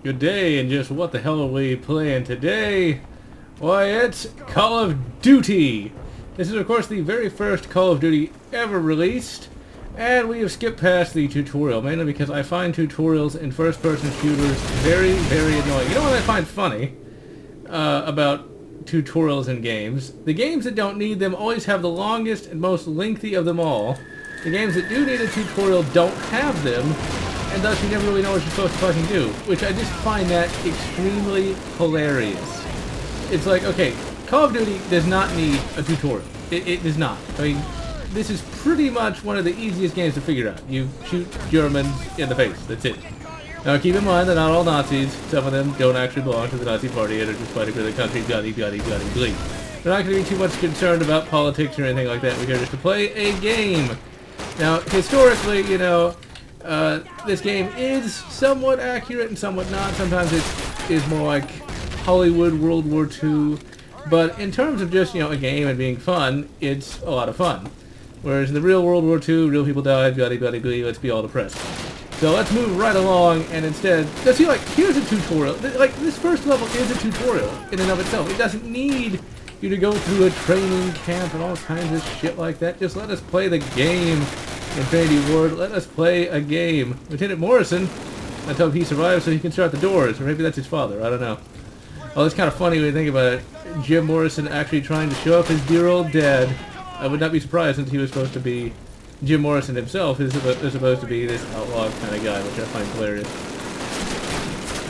Good day, and just what the hell are we playing today? Why, it's Call of Duty! This is, of course, the very first Call of Duty ever released, and we have skipped past the tutorial, mainly because I find tutorials in first-person shooters very, very annoying. You know what I find funny about tutorials in games? The games that don't need them always have the longest and most lengthy of them all. The games that do need a tutorial don't have them, and thus you never really know what you're supposed to fucking do, which I just find that extremely hilarious. It's like, okay, Call of Duty does not need a tutorial. It does not. I mean, this is pretty much one of the easiest games to figure out. You shoot Germans in the face. That's it. Now keep in mind that not all Nazis, some of them don't actually belong to the Nazi party and are just fighting for their country, bloody, bloody, bloody, bleed. We're not going to be too much concerned about politics or anything like that. We're here just to play a game. Now, historically, you know, this game is somewhat accurate and somewhat not. Sometimes it is more like Hollywood World War II. But in terms of just, you know, a game and being fun, it's a lot of fun. Whereas in the real World War II, real people died, bloody, bloody, bloody, let's be all depressed. So let's move right along and instead, let's see, like, here's a tutorial. Like, this first level is a tutorial in and of itself. It doesn't need you to go through a training camp and all kinds of shit like that. Just let us play the game. Infinity Ward, let us play a game. Lieutenant Morrison, let's hope he survives so he can start the doors. Or maybe that's his father, I don't know. Well, it's kind of funny when you think about it. Jim Morrison actually trying to show up his dear old dad. I would not be surprised since he was supposed to be... Jim Morrison himself is supposed to be this outlaw kind of guy, which I find hilarious.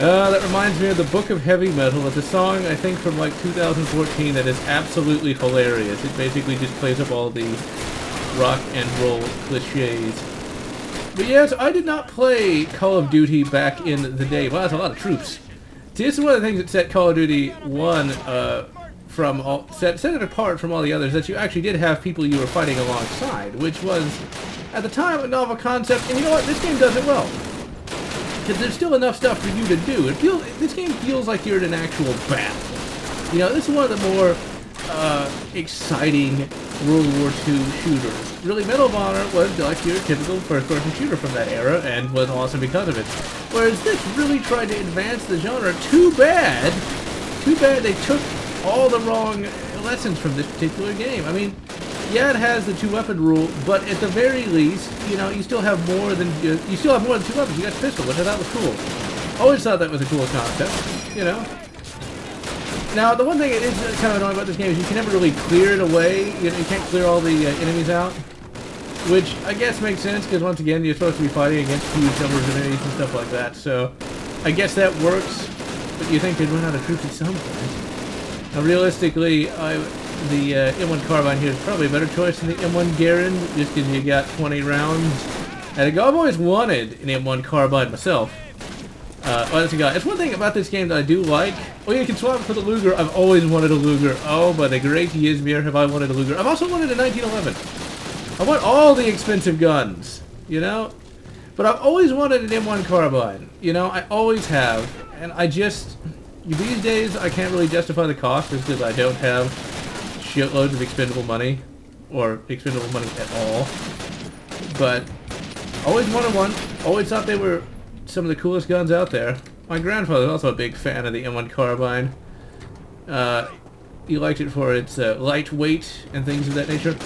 That reminds me of the Book of Heavy Metal. It's a song, I think, from like 2014 that is absolutely hilarious. It basically just plays up all the rock and roll cliches. But yes, I did not play Call of Duty back in the day. Wow, that's a lot of troops. See, this is one of the things that set Call of Duty 1 set it apart from all the others, that you actually did have people you were fighting alongside, which was, at the time, a novel concept, and you know what, this game does it well. Because there's still enough stuff for you to do. This game feels like you're in an actual battle. You know, this is one of the more exciting World War II shooters. Really, Medal of Honor was like your typical first-person shooter from that era, and was awesome because of it. Whereas this really tried to advance the genre. Too bad they took all the wrong lessons from this particular game. I mean, yeah, it has the two-weapon rule, but at the very least, you know, you still have more than two weapons. You got a pistol, which I thought was cool. Always thought that was a cool concept, you know. Now, the one thing that is kind of annoying about this game is you can never really clear it away. You know, you can't clear all the enemies out, which I guess makes sense because once again, you're supposed to be fighting against huge numbers of enemies and stuff like that. So, I guess that works. But you think they'd run out of troops at some point. Now, realistically, the M1 carbine here is probably a better choice than the M1 Garand, just because you got 20 rounds. And I've always wanted an M1 carbine myself. It's one thing about this game that I do like. Oh, you can swap it for the Luger. I've always wanted a Luger. Oh, by the great ysmir have I wanted a Luger. I've also wanted a 1911. I want all the expensive guns, you know? But I've always wanted an M1 carbine. You know, I always have. And I just... These days, I can't really justify the cost just because I don't have shitloads of expendable money. Or expendable money at all. But always wanted one. Always thought they were some of the coolest guns out there. My grandfather was also a big fan of the M1 carbine. He liked it for its lightweight and things of that nature.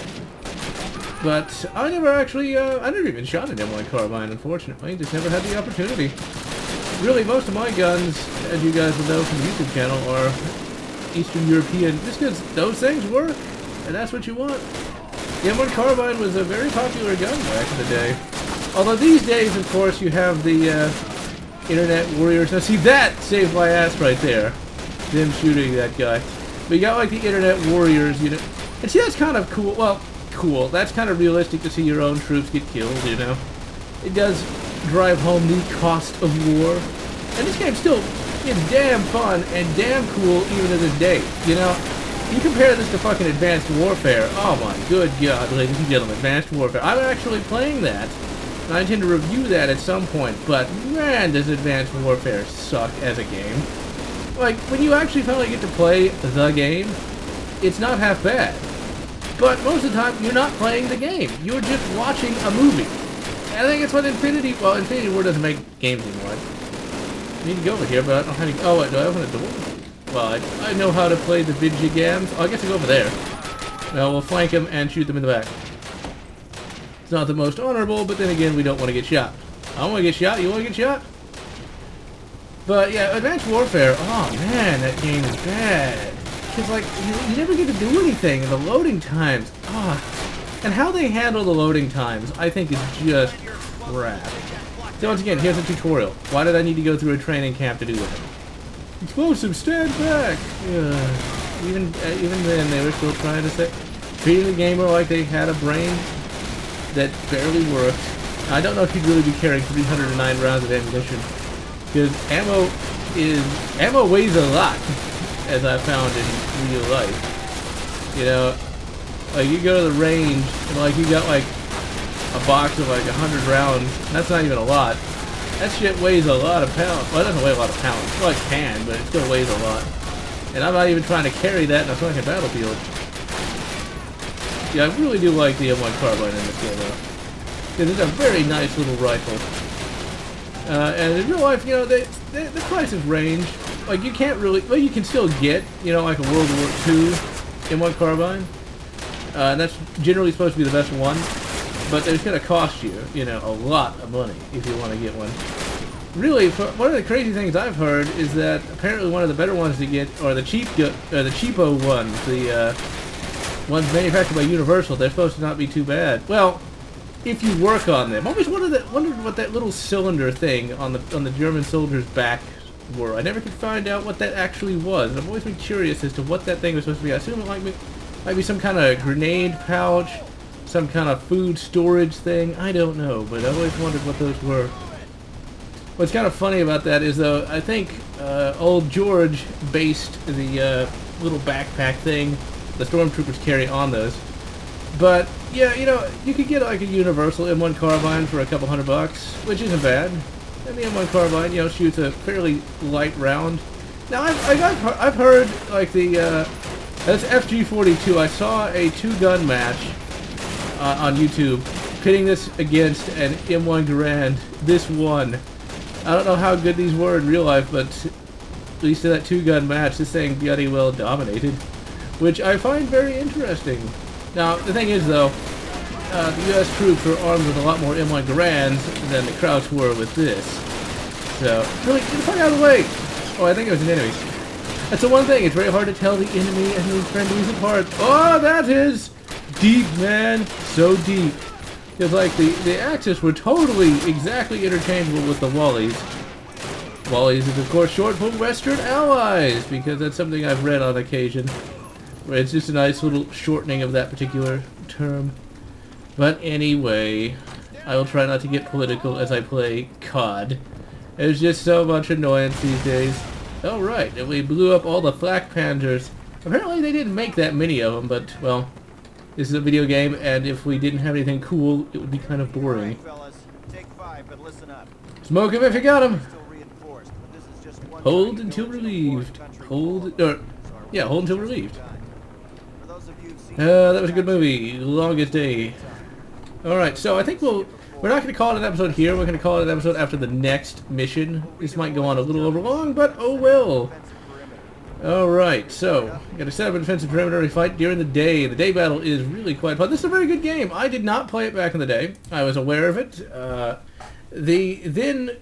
But I never even shot an M1 carbine, unfortunately. Just never had the opportunity. Really, most of my guns, as you guys will know from the YouTube channel, are Eastern European, just because those things work, and that's what you want. The M1 carbine was a very popular gun back in the day. Although these days, of course, you have the Internet Warriors. Now see, that saved my ass right there. Them shooting that guy. But you got like the Internet Warriors, you know. And see, that's kind of cool. Well, cool. That's kind of realistic to see your own troops get killed, you know. It does drive home the cost of war. And this game still is damn fun and damn cool even to this day, you know. You compare this to fucking Advanced Warfare. Oh my good God, ladies and gentlemen, Advanced Warfare. I'm actually playing that. And I intend to review that at some point, but man, does Advanced Warfare suck as a game. Like, when you actually finally get to play the game, it's not half bad. But most of the time, you're not playing the game. You're just watching a movie. And I think it's what Infinity War doesn't make games anymore. I need to go over here, but I don't know how to... Oh, wait, do I open a door? Well, I know how to play the video games. Oh, I guess I go over there. Well, we'll flank them and shoot them in the back. It's not the most honorable, but then again, we don't want to get shot. I don't want to get shot. You want to get shot? But yeah, Advanced Warfare, oh man, that game is bad. Because like, you never get to do anything, and the loading times, and how they handle the loading times, I think is just crap. So once again, here's a tutorial. Why did I need to go through a training camp to do that? Explosive, stand back! Even then, they were still trying to say, treating the gamer like they had a brain that barely worked. I don't know if you'd really be carrying 309 rounds of ammunition. Because ammo weighs a lot, as I found in real life. You know, like you go to the range and like you got like a box of like 100 rounds. That's not even a lot. That shit weighs a lot of pounds. Well, it doesn't weigh a lot of pounds. Well, it can, but it still weighs a lot. And I'm not even trying to carry that in a fucking battlefield. Yeah, I really do like the M1 carbine in this game though. Because it's a very nice little rifle. And in real life, you know, the prices range. Like, you can't really... Well, you can still get, you know, like a World War II M1 carbine. And that's generally supposed to be the best one. But it's going to cost you, you know, a lot of money if you want to get one. Really, one of the crazy things I've heard is that apparently one of the better ones to get are the cheapo ones. The ones manufactured by Universal. They're supposed to not be too bad. Well... if you work on them. I always wondered what that little cylinder thing on the German soldiers' back were. I never could find out what that actually was. And I've always been curious as to what that thing was supposed to be. I assume it might be some kind of grenade pouch, some kind of food storage thing. I don't know, but I always wondered what those were. What's kind of funny about that is, though, I think old George based the little backpack thing the stormtroopers carry on those. But, yeah, you know, you could get like a universal M1 carbine for a couple $100, which isn't bad. And the M1 carbine, you know, shoots a fairly light round. Now, I've heard, like, that's FG42. I saw a two-gun match on YouTube, pitting this against an M1 Garand. This one. I don't know how good these were in real life, but at least in that two-gun match, this thing bloody well dominated, which I find very interesting. Now, the thing is, though, the U.S. troops were armed with a lot more M1 Garands than the Krauts were with this. So, really, get the fuck out of the way! Oh, I think it was an enemy. That's the one thing, it's very hard to tell the enemy and his friendlies apart. Oh, that is deep, man! So deep. Because, like, the Axis were totally, exactly interchangeable with the Wallies. Wallies is, of course, short for Western Allies, because that's something I've read on occasion. Where it's just a nice little shortening of that particular term. But anyway, I will try not to get political as I play COD. There's just so much annoyance these days. Oh right, and we blew up all the flak panzers. Apparently they didn't make that many of them, but, well, this is a video game, and if we didn't have anything cool, it would be kind of boring. Smoke him if you got him! Hold until relieved. Hold until relieved. That was a good movie. Longest Day. Alright, so I think we're not going to call it an episode here. We're going to call it an episode after the next mission. This might go on a little over long, but oh well. Alright, so we got to set up a defensive perimeter. We fight during the day. The day battle is really quite fun. This is a very good game. I did not play it back in the day. I was aware of it. The then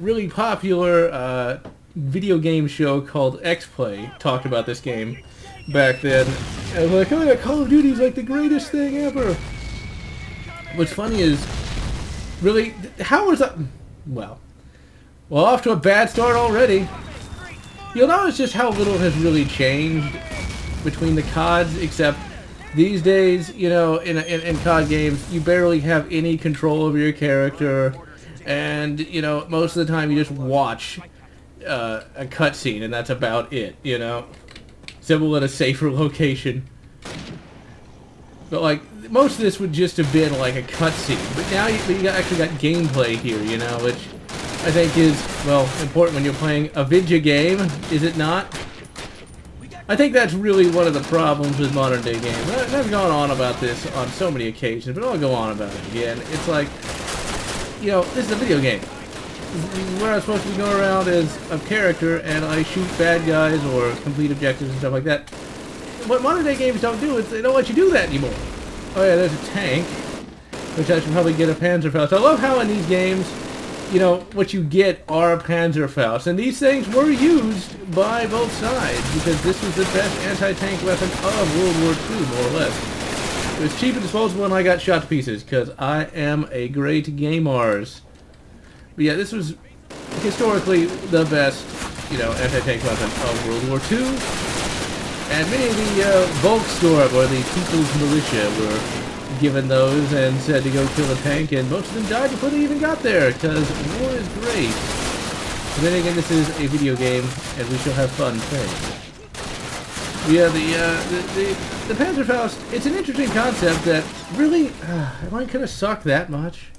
really popular video game show called X-Play talked about this game back then. I was like, oh yeah, Call of Duty is like the greatest thing ever. What's funny is, really, how was that? Well, off to a bad start already. You'll notice just how little has really changed between the CODs, except these days, you know, in COD games, you barely have any control over your character, and, you know, most of the time you just watch a cutscene, and that's about it, you know. Simple at a safer location. But, like, most of this would just have been, like, a cutscene. But now you actually got gameplay here, you know, which I think is, well, important when you're playing a video game, is it not? I think that's really one of the problems with modern day games. I've gone on about this on so many occasions, but I'll go on about it again. It's like, you know, this is a video game. where I'm supposed to be going around as a character and I shoot bad guys or complete objectives and stuff like that. What modern day games don't do is they don't let you do that anymore. Oh yeah, there's a tank, which I should probably get a Panzerfaust. I love how in these games, you know, what you get are Panzerfaust, and these things were used by both sides because this was the best anti-tank weapon of World War II, more or less. It was cheap and disposable, and I got shot to pieces because I am a great gamers. But yeah, this was historically the best, you know, anti-tank weapon of World War II. And many of the Volkssturm, or the People's Militia, were given those and said to go kill a tank, and most of them died before they even got there, because war is great. But then again, this is a video game, and we shall have fun playing. Yeah, the Panzerfaust, it's an interesting concept that really, it might kind of suck that much.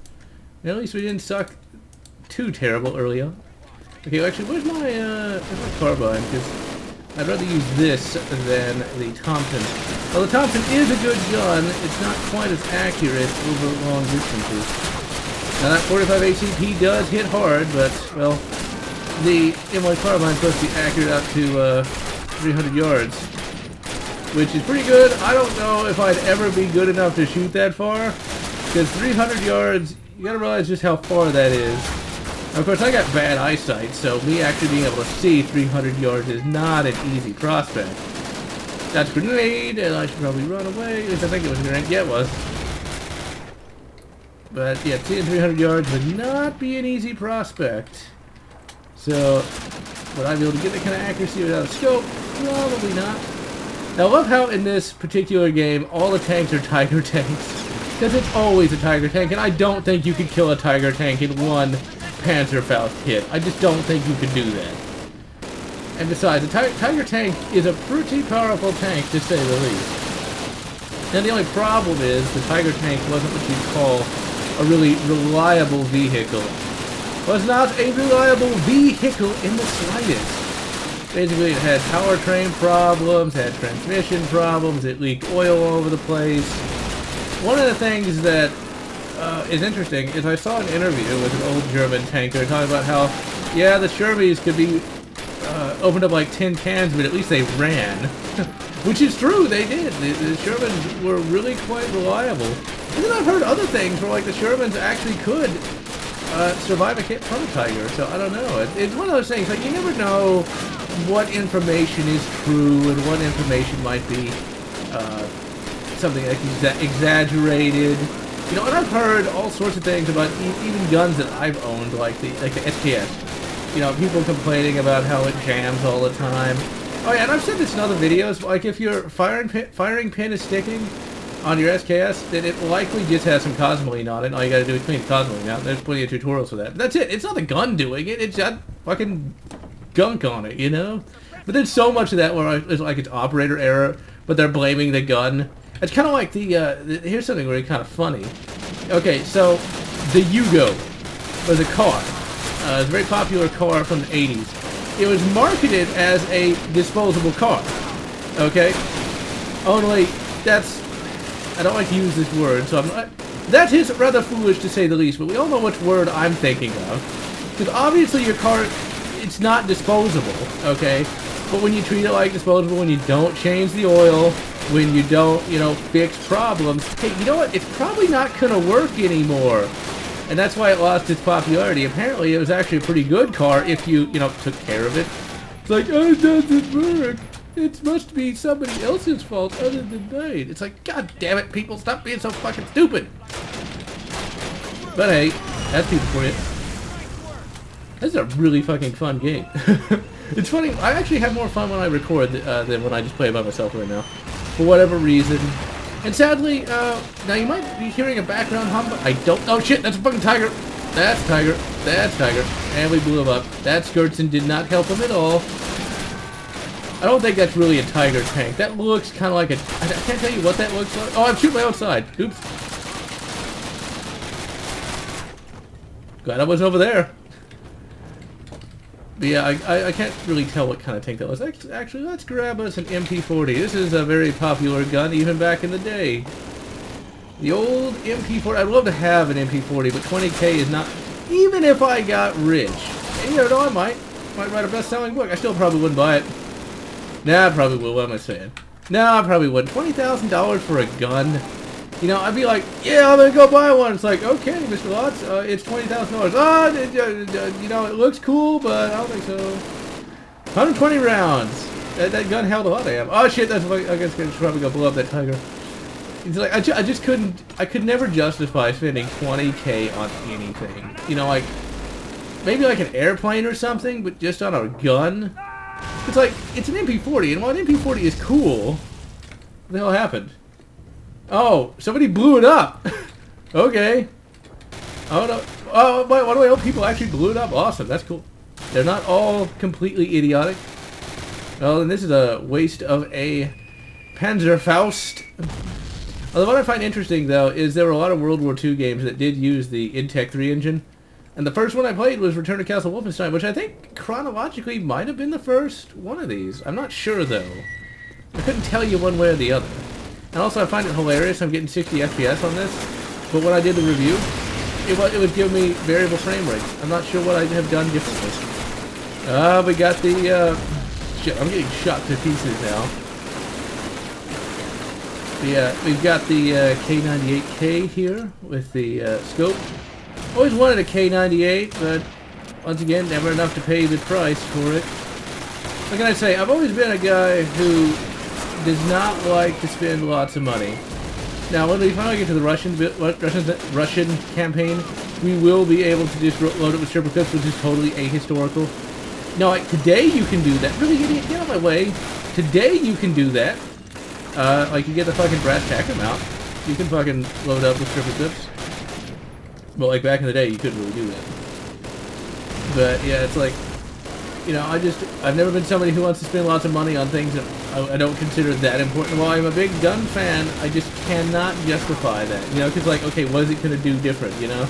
At least we didn't suck too terrible early on. Okay, well, actually, where's my carbine? Because I'd rather use this than the Thompson. Well, the Thompson is a good gun. It's not quite as accurate over long distances. Now, that 45 ACP does hit hard, but, well, the M1 carbine is supposed to be accurate out to 300 yards, which is pretty good. I don't know if I'd ever be good enough to shoot that far, because 300 yards, you gotta realize just how far that is. Of course, I got bad eyesight, so me actually being able to see 300 yards is not an easy prospect. That's a grenade, and I should probably run away. At least I think it was a grenade. Yeah, it was. But yeah, seeing 300 yards would not be an easy prospect. So, would I be able to get that kind of accuracy without a scope? Probably not. Now, I love how in this particular game, all the tanks are Tiger tanks. Because it's always a Tiger tank, and I don't think you could kill a Tiger tank in one Panzerfaust hit. I just don't think you could do that. And besides, the Tiger tank is a pretty powerful tank, to say the least. Now, the only problem is the Tiger tank wasn't what you'd call a really reliable vehicle. Was not a reliable vehicle in the slightest. Basically, it had powertrain problems, had transmission problems, it leaked oil all over the place. One of the things that is interesting is I saw an interview with an old German tanker talking about how, yeah, the Shermans could be opened up like tin cans, but at least they ran. Which is true, they did. The Shermans were really quite reliable. And then I've heard other things where like the Shermans actually could survive a hit from a Tiger, so I don't know. It's one of those things, like you never know what information is true and what information might be something like exaggerated. You know, and I've heard all sorts of things about even guns that I've owned, like the SKS. You know, people complaining about how it jams all the time. Oh yeah, and I've said this in other videos, like if your firing pin is sticking on your SKS, then it likely just has some Cosmoline on it, and all you gotta do is clean the Cosmoline out. There's plenty of tutorials for that. But that's it. It's not the gun doing it, it's got fucking gunk on it, you know? But there's so much of that where it's like it's operator error, but they're blaming the gun. It's kind of like here's something really kind of funny. Okay, so the Yugo was a car. It was a very popular car from the 80s. It was marketed as a disposable car. Okay? Only, I don't like to use this word, so that is rather foolish to say the least, but we all know which word I'm thinking of. Because obviously your car, it's not disposable, okay? But when you treat it like disposable, when you don't change the oil, when you don't, you know, fix problems, hey, you know what? It's probably not going to work anymore. And that's why it lost its popularity. Apparently, it was actually a pretty good car if you, you know, took care of it. It's like, oh, it doesn't work. It must be somebody else's fault other than mine. It's like, god damn it, people, stop being so fucking stupid. But hey, that's people for you. This is a really fucking fun game. It's funny, I actually have more fun when I record than when I just play it by myself right now. For whatever reason. And sadly, now you might be hearing a background hum, but I don't... Oh shit, that's a fucking tiger! That's tiger. That's tiger. And we blew him up. That Skirtson did not help him at all. I don't think that's really a Tiger tank. That looks kind of like a... I can't tell you what that looks like. Oh, I'm shooting my own side. Oops. Glad I was over there. But yeah, I can't really tell what kind of tank that was. Actually, let's grab us an MP40. This is a very popular gun even back in the day. The old MP40. I'd love to have an MP40, but 20K is not even if I got rich, and you know, I might write a best-selling book, I still probably wouldn't buy it. Nah, I probably would. What am I saying? No, I probably wouldn't. $20,000 for a gun? You know, I'd be like, yeah, I'm gonna go buy one. It's like, okay, Mr. Lotz, it's $20,000. You know, it looks cool, but I don't think so. 120 rounds. That gun held a lot of ammo. Oh shit, that's like, I guess I should probably go blow up that tiger. It's like, I just couldn't, I could never justify spending 20K on anything. You know, like, maybe like an airplane or something, but just on a gun? It's like, it's an MP40, and while an MP40 is cool, what the hell happened? Oh, somebody blew it up! Okay. Oh no. Oh, by the way, oh, people actually blew it up. Awesome, that's cool. They're not all completely idiotic. Well, and this is a waste of a Panzerfaust. Although what I find interesting, though, is there were a lot of World War II games that did use the Intech 3 engine. And the first one I played was Return to Castle Wolfenstein, which I think chronologically might have been the first one of these. I'm not sure, though. I couldn't tell you one way or the other. And also, I find it hilarious. I'm getting 60 FPS on this. But when I did the review, it would give me variable frame rates. I'm not sure what I'd have done differently. We got the, shit, I'm getting shot to pieces now. We've got the K98K here with the scope. Always wanted a K98, but once again, never enough to pay the price for it. What can I say? I've always been a guy who does not like to spend lots of money. Now, when we finally get to the Russian campaign, we will be able to just load it with stripper clips, which is totally ahistorical. Now, like, today you can do that. Really, idiot, get out of my way. Today you can do that. Like, you get the fucking brass tacker mount. You can fucking load up with stripper clips. But, like, back in the day, you couldn't really do that. But, yeah, it's like, you know, I've never been somebody who wants to spend lots of money on things that I don't consider that important. While I'm a big gun fan, I just cannot justify that. You know, because, like, okay, what is it going to do different, you know?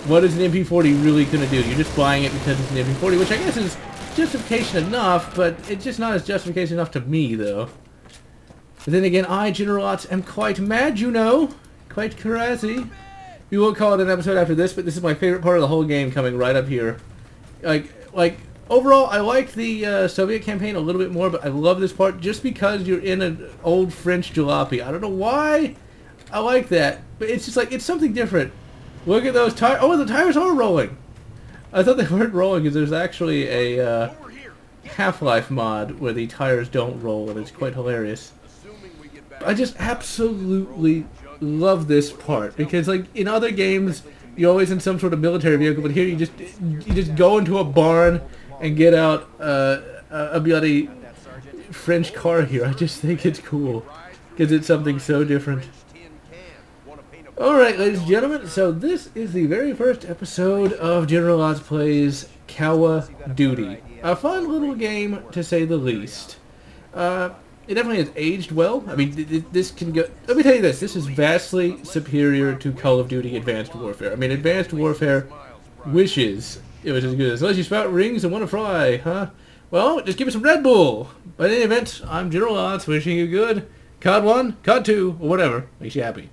What is an MP40 really going to do? You're just buying it because it's an MP40, which I guess is justification enough, but it's just not as justification enough to me, though. But then again, I, GeneralLotz, am quite mad, you know? Quite crazy. We won't call it an episode after this, but this is my favorite part of the whole game coming right up here. Like overall, I like the Soviet campaign a little bit more, but I love this part just because you're in an old French jalopy. I don't know why I like that, but it's just like, it's something different. Look at those tires. Oh, the tires are rolling. I thought they weren't rolling because there's actually a Half-Life mod where the tires don't roll, and it's quite hilarious. I just absolutely love this part because, like, in other games you're always in some sort of military vehicle, but here you just go into a barn and get out a bloody French car here. I just think it's cool because it's something so different. Alright, ladies and gentlemen, so this is the very first episode of GeneralLotz Plays Call Duty. A fun little game, to say the least. It definitely has aged well. I mean, this can go... Let me tell you this. This is vastly superior to Call of Duty Advanced Warfare. I mean, Advanced Warfare wishes it was as good as... Unless you spout rings and want to fry, huh? Well, just give me some Red Bull. But in any event, I'm GeneralLotz wishing you good. COD 1, COD 2, or whatever makes you happy.